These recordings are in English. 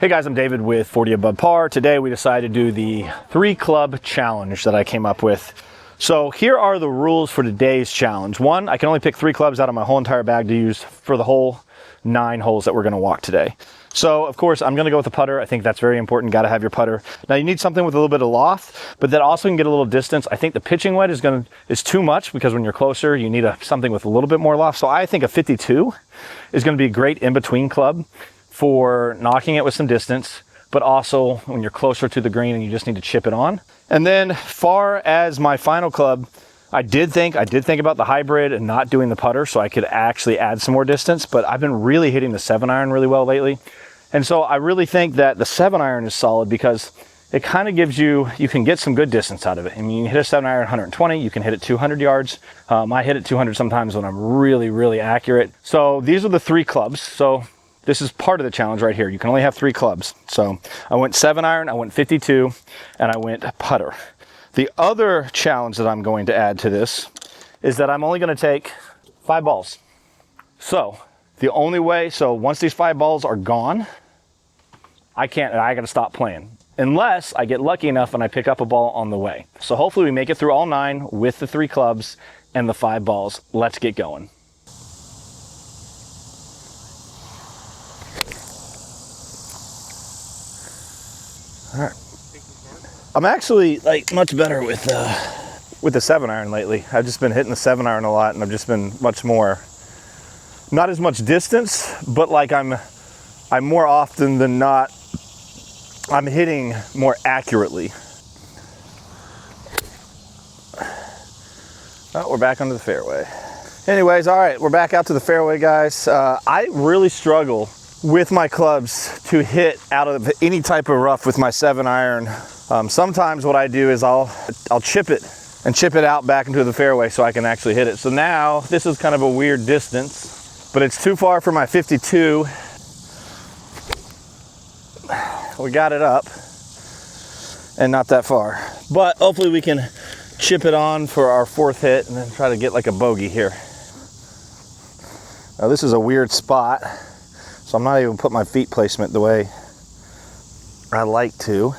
Hey guys, I'm David with 40 Above Par. Today we decided to do the 3-club challenge that I came up with. So here are the rules for today's challenge. One, I can only pick 3 clubs out of my whole entire bag to use for the whole 9 holes that we're gonna walk today. So of course, I'm gonna go with the putter. I think that's very important, gotta have your putter. Now you need something with a little bit of loft, but that also can get a little distance. I think the pitching wedge is too much because when you're closer, you need something with a little bit more loft. So I think a 52 is gonna be a great in-between club for knocking it with some distance, but also when you're closer to the green and you just need to chip it on. And then far as my final club, I did think about the hybrid and not doing the putter so I could actually add some more distance, but I've been really hitting the 7-iron really well lately. And so I really think that the 7-iron is solid because it kind of gives you can get some good distance out of it. I mean, you can hit a 7-iron 120, you can hit it 200 yards. I hit it 200 sometimes when I'm really, really accurate. So these are the 3 clubs. So this is part of the challenge right here. You can only have 3 clubs. So I went 7-iron, I went 52, and I went putter. The other challenge that I'm going to add to this is that I'm only going to take 5 balls. So the only way, once these 5 balls are gone, I got to stop playing. Unless I get lucky enough and I pick up a ball on the way. So hopefully we make it through all 9 with the 3 clubs and the 5 balls. Let's get going. All right. I'm actually much better with the 7-iron lately. I've just been hitting the 7-iron a lot, and I've just been much more, not as much distance, but I'm more often than not, I'm hitting more accurately. Oh, we're back onto the fairway. Anyways, all right, we're back out to the fairway, guys. I really struggle with my clubs to hit out of any type of rough with my 7-iron. Sometimes what I do is I'll chip it out back into the fairway so I can actually hit it. So now this is kind of a weird distance, but it's too far for my 52. We got it up and not that far, but hopefully we can chip it on for our 4th hit and then try to get like a bogey here. Now this is a weird spot, so I'm not even putting my feet placement the way I like to.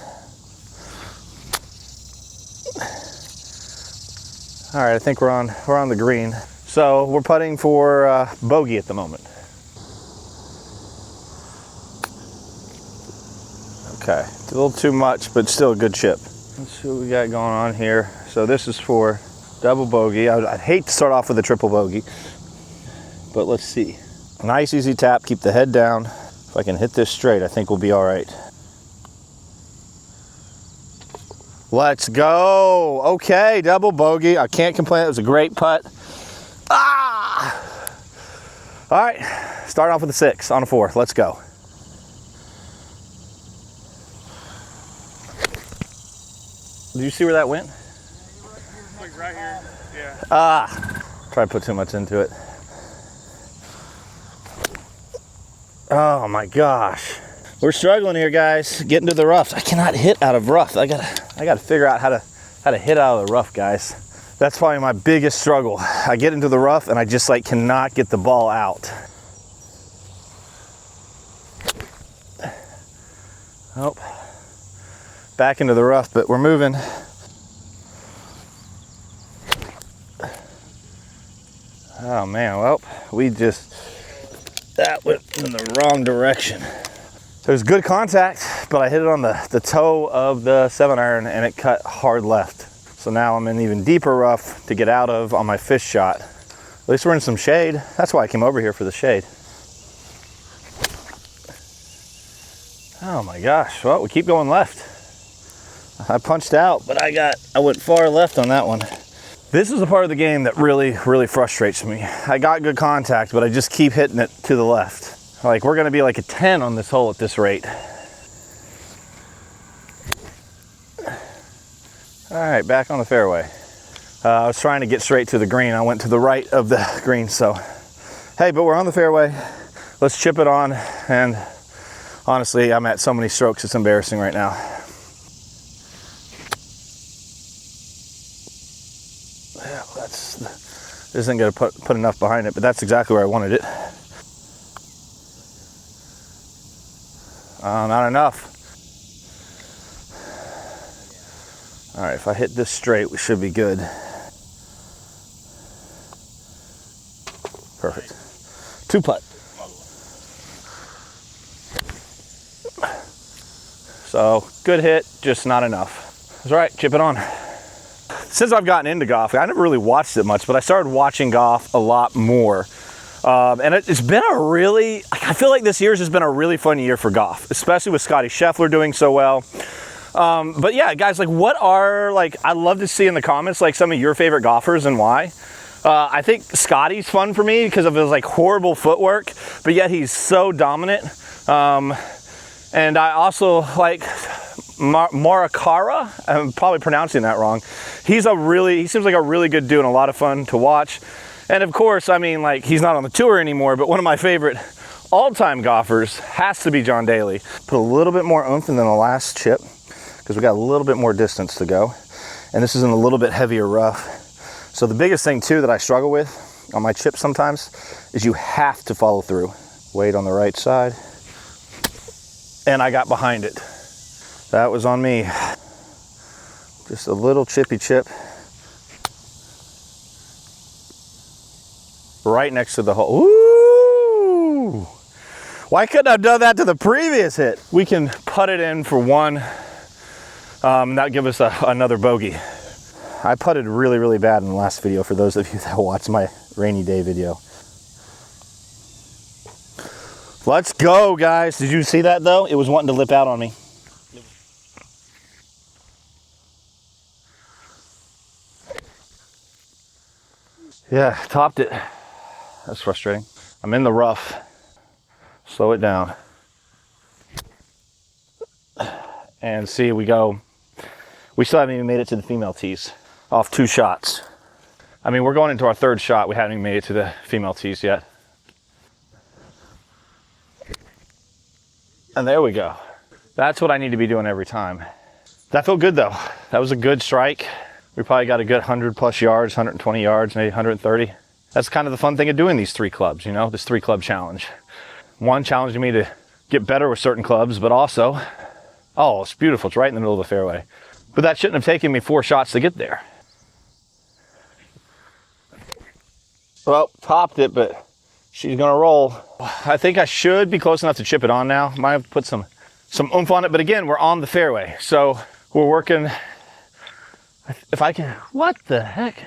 All right, I think we're on the green. So we're putting for bogey at the moment. Okay, it's a little too much, but still a good chip. Let's see what we got going on here. So this is for double bogey. I'd hate to start off with a triple bogey, but let's see. Nice easy tap, keep the head down. If I can hit this straight, I think we'll be all right. Let's go. Okay, double bogey. I can't complain, it was a great putt. Ah! All right, starting off with a 6 on a 4, let's go. Did you see where that went? Like right here, yeah. Try to put too much into it. Oh my gosh. We're struggling here, guys, getting to the roughs. I cannot hit out of rough. I gotta figure out how to hit out of the rough, guys. That's probably my biggest struggle. I get into the rough and I just cannot get the ball out. Oh, back into the rough, but we're moving. Oh man, well, that went in the wrong direction. So it was good contact, but I hit it on the toe of the 7-iron and it cut hard left. So now I'm in even deeper rough to get out of on my 5th shot. At least we're in some shade. That's why I came over here, for the shade. Oh my gosh, well, we keep going left. I punched out, but I went far left on that one. This is a part of the game that really, really frustrates me. I got good contact, but I just keep hitting it to the left. We're gonna be like a 10 on this hole at this rate. All right, back on the fairway. I was trying to get straight to the green. I went to the right of the green, so. Hey, but we're on the fairway. Let's chip it on, and honestly, I'm at so many strokes, it's embarrassing right now. Yeah, this isn't gonna put enough behind it, but that's exactly where I wanted it. Not enough. All right, if I hit this straight, we should be good. Perfect. 2-putt. So, good hit, just not enough. That's all right, chip it on. Since I've gotten into golf, I never really watched it much, but I started watching golf a lot more. And it's been a really, I feel like this year's has been a really fun year for golf, especially with Scotty Scheffler doing so well. But yeah, guys, like what are, like, I'd love to see in the comments, like some of your favorite golfers and why. I think Scotty's fun for me because of his like horrible footwork, but yet he's so dominant. And I also like Morikawa. I'm probably pronouncing that wrong. He seems like a really good dude and a lot of fun to watch. And of course, I mean, like, he's not on the tour anymore, but one of my favorite all-time golfers has to be John Daly. Put a little bit more oomph in than the last chip because we got a little bit more distance to go. And this is in a little bit heavier rough. So the biggest thing too that I struggle with on my chips sometimes is you have to follow through. Weight on the right side. And I got behind it. That was on me. Just a little chippy chip. Right next to the hole. Ooh! Why couldn't I have done that to the previous hit? We can putt it in for one. That give us another bogey. I putted really, really bad in the last video for those of you that watched my rainy day video. Let's go, guys. Did you see that though? It was wanting to lip out on me. Yeah, topped it. That's frustrating. I'm in the rough. Slow it down. And see, we still haven't even made it to the female tees off 2 shots. I mean, we're going into our 3rd shot. We haven't even made it to the female tees yet. And there we go. That's what I need to be doing every time. That felt good though. That was a good strike. We probably got a good 100 plus yards, 120 yards, maybe 130. That's kind of the fun thing of doing these 3 clubs, you know, this 3 club challenge. One, challenging me to get better with certain clubs, but also, oh, it's beautiful. It's right in the middle of the fairway. But that shouldn't have taken me 4 shots to get there. Well, topped it, but she's gonna roll. I think I should be close enough to chip it on now. Might have put some oomph on it, but again, we're on the fairway. So we're working, if I can, what the heck?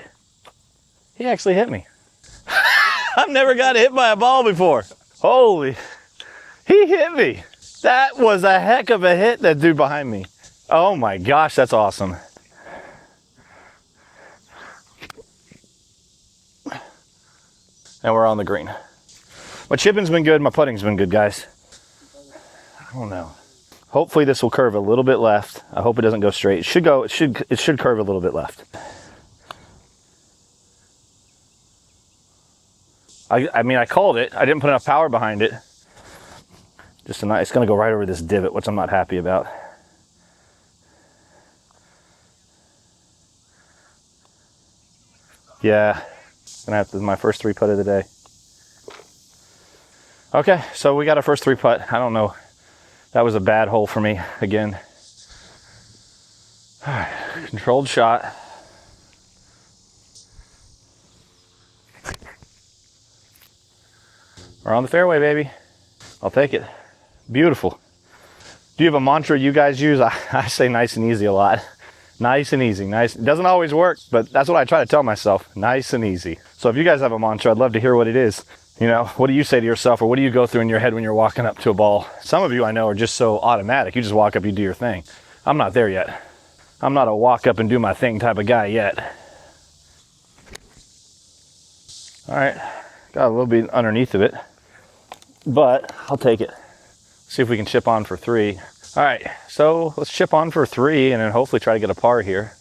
He actually hit me. I've never got hit by a ball before. Holy, he hit me. That was a heck of a hit, that dude behind me. Oh my gosh, that's awesome. And we're on the green. My chipping's been good, my putting's been good, guys. I don't know. Hopefully this will curve a little bit left. I hope it doesn't go straight. It should curve a little bit left. I mean, I called it. I didn't put enough power behind it. Just it's gonna go right over this divot, which I'm not happy about. Yeah, gonna have to, my first 3 putt of the day. Okay, so we got our first 3 putt. I don't know. That was a bad hole for me again. All right, controlled shot. We're on the fairway, baby. I'll take it. Beautiful. Do you have a mantra you guys use? I say nice and easy a lot. Nice and easy. Nice. It doesn't always work, but that's what I try to tell myself. Nice and easy. So if you guys have a mantra, I'd love to hear what it is. You know, what do you say to yourself, or what do you go through in your head when you're walking up to a ball? Some of you I know are just so automatic. You just walk up, you do your thing. I'm not there yet. I'm not a walk up and do my thing type of guy yet. All right, got a little bit underneath of it, but I'll take it. See if we can chip on for 3. All right, so let's chip on for 3 and then hopefully try to get a par here.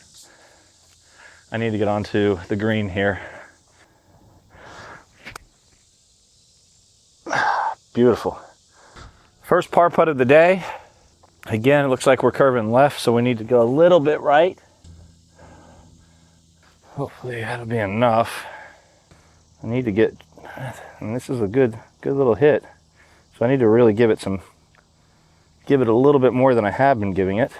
I need to get onto the green here. Beautiful. First par putt of the day. Again, it looks like we're curving left, so we need to go a little bit right. Hopefully that'll be enough. I need to get, and this is a good little hit. So I need to really give it some give it a little bit more than I have been giving it.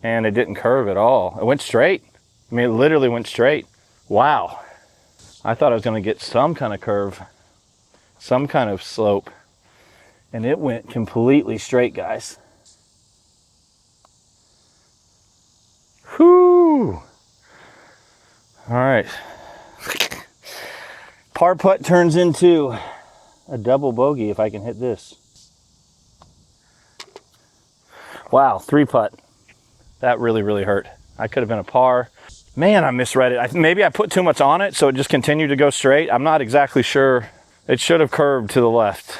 And it didn't curve at all. It went straight. I mean, it literally went straight. Wow. I thought I was going to get some kind of curve, some kind of slope, and it went completely straight, guys. Whew. All right. Par putt turns into a double bogey if I can hit this. Wow, 3 putt. That really, really hurt. I could have been a par. Man, I misread it. Maybe I put too much on it, so it just continued to go straight. I'm not exactly sure. It should have curved to the left,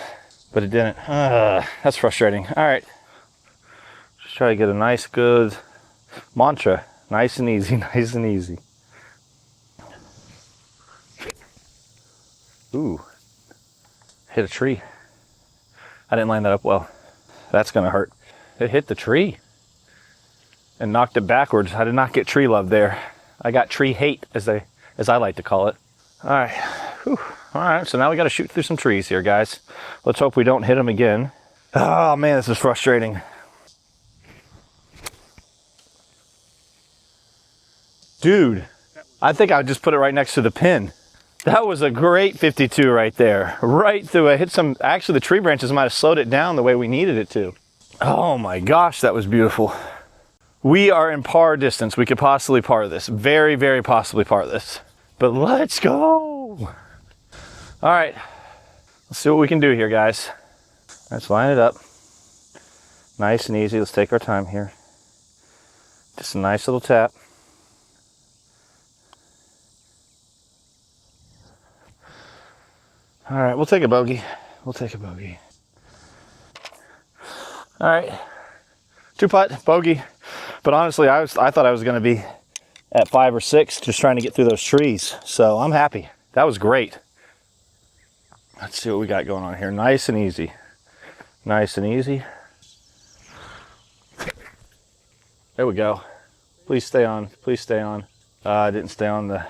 but it didn't. That's frustrating. All right. Just try to get a nice, good mantra. Nice and easy, nice and easy. Ooh, hit a tree. I didn't line that up well. That's gonna hurt. It hit the tree and knocked it backwards. I did not get tree love there. I got tree hate, as I like to call it. All right, whew. All right, so now we gotta shoot through some trees here, guys. Let's hope we don't hit them again. Oh man, this is frustrating. Dude, I think I just put it right next to the pin. That was a great 52 right there. Right through, I hit some, actually the tree branches might have slowed it down the way we needed it to. Oh my gosh, that was beautiful. We are in par distance. We could possibly par this. Very, very possibly par this. But let's go. All right, let's see what we can do here, guys. Let's line it up. Nice and easy. Let's take our time here. Just a nice little tap. All right, we'll take a bogey. We'll take a bogey. All right, 2 putt, bogey. But honestly, I thought I was gonna be at 5 or 6, just trying to get through those trees. So I'm happy. That was great. Let's see what we got going on here. Nice and easy. Nice and easy. There we go. Please stay on, please stay on. I didn't stay on the,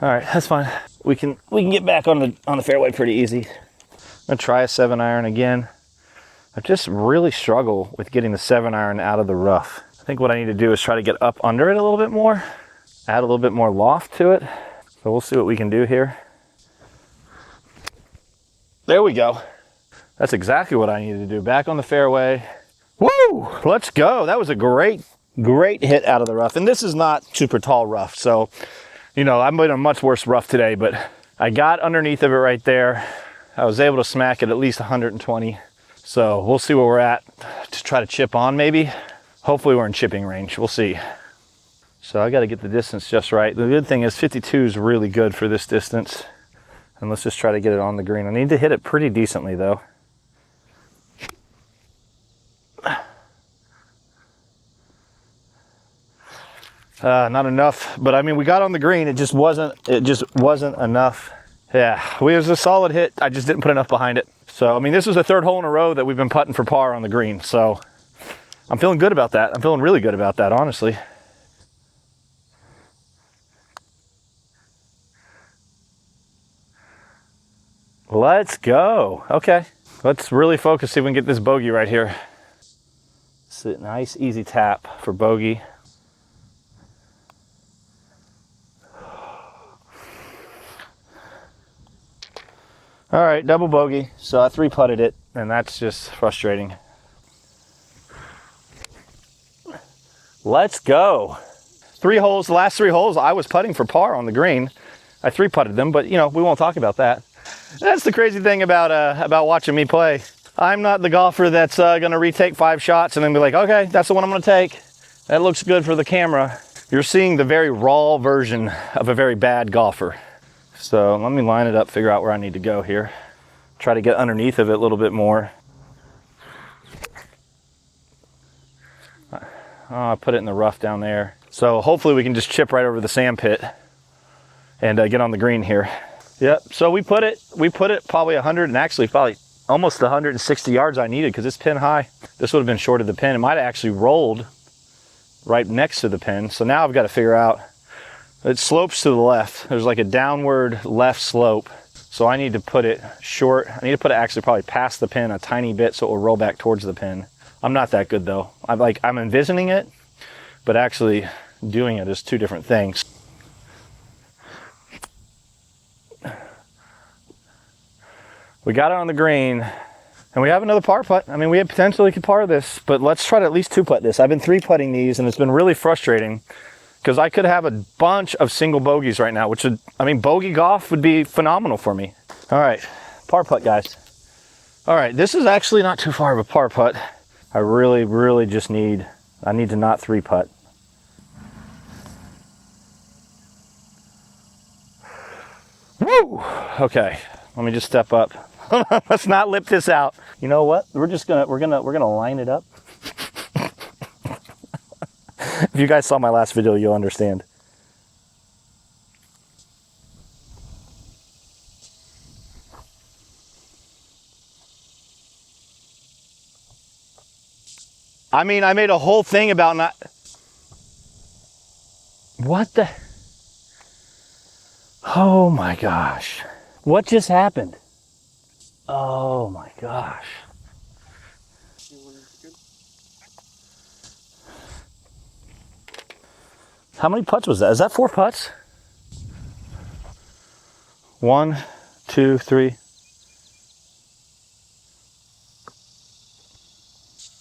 all right, that's fine. We can get back on the fairway pretty easy. I'm gonna try a 7-iron again. I just really struggle with getting the 7-iron out of the rough. I think what I need to do is try to get up under it a little bit more, add a little bit more loft to it. So we'll see what we can do here. There we go. That's exactly what I needed to do. Back on the fairway. Woo! Let's go. That was a great hit out of the rough. And this is not super tall rough, so you know, I'm in a much worse rough today, but I got underneath of it right there. I was able to smack it at least 120. So we'll see where we're at to try to chip on maybe. Hopefully we're in chipping range, we'll see. So I gotta get the distance just right. The good thing is 52 is really good for this distance. And let's just try to get it on the green. I need to hit it pretty decently though. Not enough, but I mean, we got on the green. It just wasn't enough. Yeah, it was a solid hit. I just didn't put enough behind it. So, I mean, this was the 3rd hole in a row that we've been putting for par on the green. So I'm feeling good about that. I'm feeling really good about that, honestly. Let's go. Okay, let's really focus, see if we can get this bogey right here. It's a nice, easy tap for bogey. All right, double bogey. So I 3-putted it, and that's just frustrating. Let's go. 3 holes, the last 3 holes, I was putting for par on the green. I 3-putted them, but you know, we won't talk about that. That's the crazy thing about watching me play. I'm not the golfer that's gonna retake 5 shots and then be like, okay, that's the one I'm gonna take. That looks good for the camera. You're seeing the very raw version of a very bad golfer. So let me line it up, figure out where I need to go here. Try to get underneath of it a little bit more. Oh, I put it in the rough down there. So hopefully we can just chip right over the sand pit and get on the green here. Yep, so we put it probably 100 and actually probably almost the 160 yards I needed because it's pin high. This would have been short of the pin. It might have actually rolled right next to the pin. So now I've got to figure out, it slopes to the left. There's like a downward left slope. So I need to put it short. I need to put it actually probably past the pin a tiny bit so it will roll back towards the pin. I'm not that good though. I'm envisioning it, but actually doing it is two different things. We got it on the green, and we have another par putt. I mean, we potentially could par this, but let's try to at least 2-putt this. I've been 3-putting these, and it's been really frustrating because I could have a bunch of single bogeys right now, which would, I mean, bogey golf would be phenomenal for me. All right, par putt, guys. All right, this is actually not too far of a par putt. I really just need to not 3-putt. Woo! Okay, let me just step up. Let's not lip this out. You know what? We're gonna line it up. If you guys saw my last video, you'll understand. I mean, I made a whole thing about not... What the... Oh my gosh. What just happened? Oh my gosh. How many putts was that? Is that 4 putts? 1, 2, 3.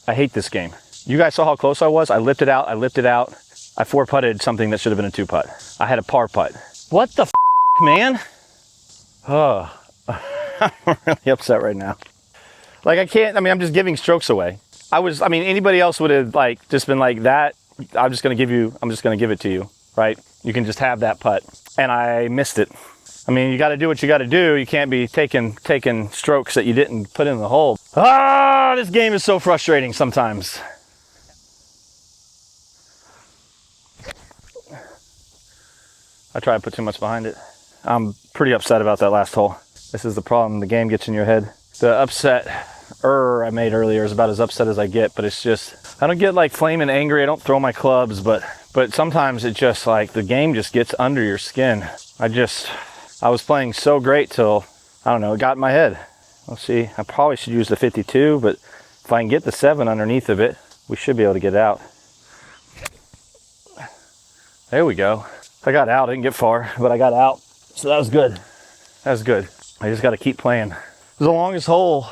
I hate this game. You guys saw how close I was? I lipped it out, I 4-putted something that should have been a 2-putt. I had a par putt. What the f, man? Oh, I'm really upset right now. Like, I'm just giving strokes away. Anybody else would have just been like that. I'm just gonna give it to you, right? You can just have that putt. And I missed it. I mean, you gotta do what you gotta do. You can't be taking strokes that you didn't put in the hole. Ah, this game is so frustrating sometimes. I try to put too much behind it. I'm pretty upset about that last hole. This is the problem. The game gets in your head. The upset I made earlier is about as upset as I get, but it's just, I don't get like flaming angry. I don't throw my clubs, but sometimes it just like the game just gets under your skin. I was playing so great till, I don't know, it got in my head. Let's see, I probably should use the 52, but if I can get the 7 underneath of it, we should be able to get out. There we go. I got out, I didn't get far, but I got out. So that was good. That was good. I just got to keep playing. It was the longest hole.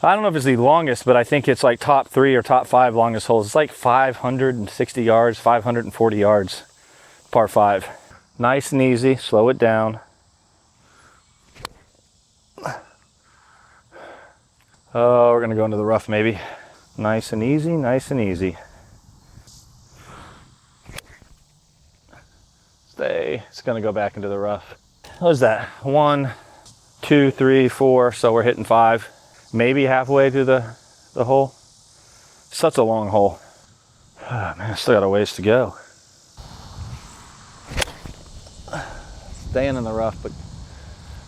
I don't know if it's the longest, but I think it's like top 3 or top 5 longest holes. It's like 560 yards, 540 yards, par 5. Nice and easy, slow it down. Oh, we're gonna go into the rough maybe. Nice and easy, nice and easy. Stay, it's gonna go back into the rough. What is that? 1, 2, 3, 4, so we're hitting 5. Maybe halfway through the hole. Such a long hole. Oh, man, I still got a ways to go. Staying in the rough, but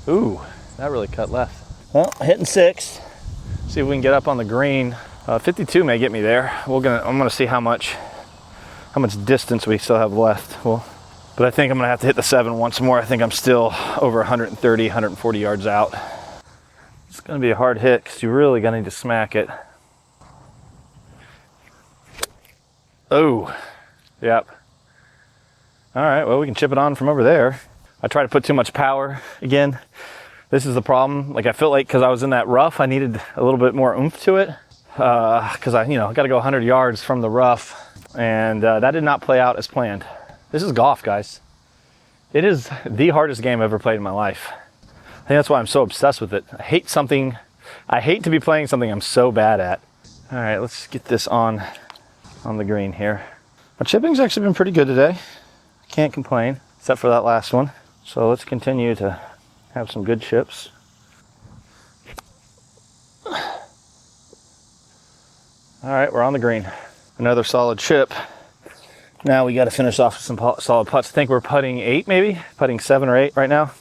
ooh, that really cut left. Well, hitting 6. See if we can get up on the green. 52 may get me there. I'm gonna see how much distance we still have left. But I think I'm gonna have to hit the 7 once more. I think I'm still over 130, 140 yards out. It's gonna be a hard hit because you're really gonna need to smack it. Oh, yep. All right, well, we can chip it on from over there. I try to put too much power again. This is the problem. Like, I felt like because I was in that rough, I needed a little bit more oomph to it. Because I got to go 100 yards from the rough, and that did not play out as planned. This is golf, guys. It is the hardest game I've ever played in my life. I think that's why I'm so obsessed with it. I hate to be playing something I'm so bad at. All right, let's get this on the green here. My chipping's actually been pretty good today. Can't complain, except for that last one. So let's continue to have some good chips. All right, we're on the green. Another solid chip. Now we got to finish off with some solid putts. I think we're putting 8 maybe, putting 7 or 8 right now.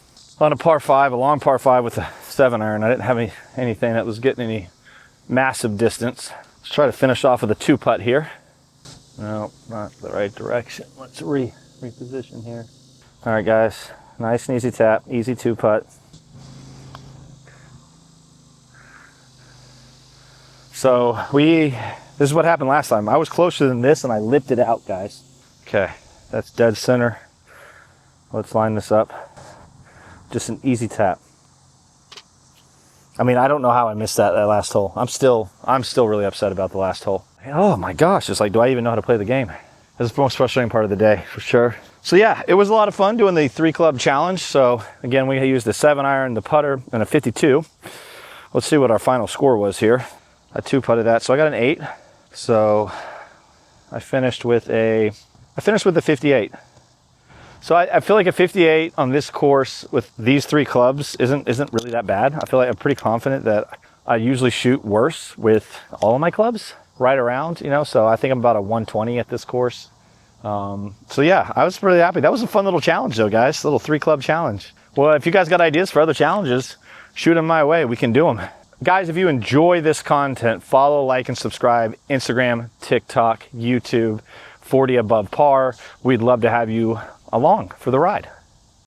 On a par 5, a long par 5 with a 7-iron. I didn't have anything that was getting any massive distance. Let's try to finish off with a 2-putt here. No, not the right direction. Let's reposition here. All right, guys, nice and easy tap, easy 2-putt. So this is what happened last time. I was closer than this and I lipped it out, guys. Okay, that's dead center. Let's line this up. Just an easy tap. I mean, I don't know how I missed that last hole. I'm still really upset about the last hole. Oh my gosh, it's like, do I even know how to play the game? This is the most frustrating part of the day, for sure. So yeah, it was a lot of fun doing the 3-club challenge. So again, we used the 7-iron, the putter, and a 52. Let's see what our final score was here. I 2-putted that, so I got an 8. So I finished with a 58. So I feel like a 58 on this course with these 3 clubs isn't really that bad. I feel like I'm pretty confident that I usually shoot worse with all of my clubs, right around, you know, so I think I'm about a 120 at this course. So yeah, I was really happy. That was a fun little challenge though, guys, a little 3-club challenge. Well, if you guys got ideas for other challenges, shoot them my way, we can do them. Guys, if you enjoy this content, follow, like, and subscribe, Instagram, TikTok, YouTube, 40 Above Par. We'd love to have you along for the ride.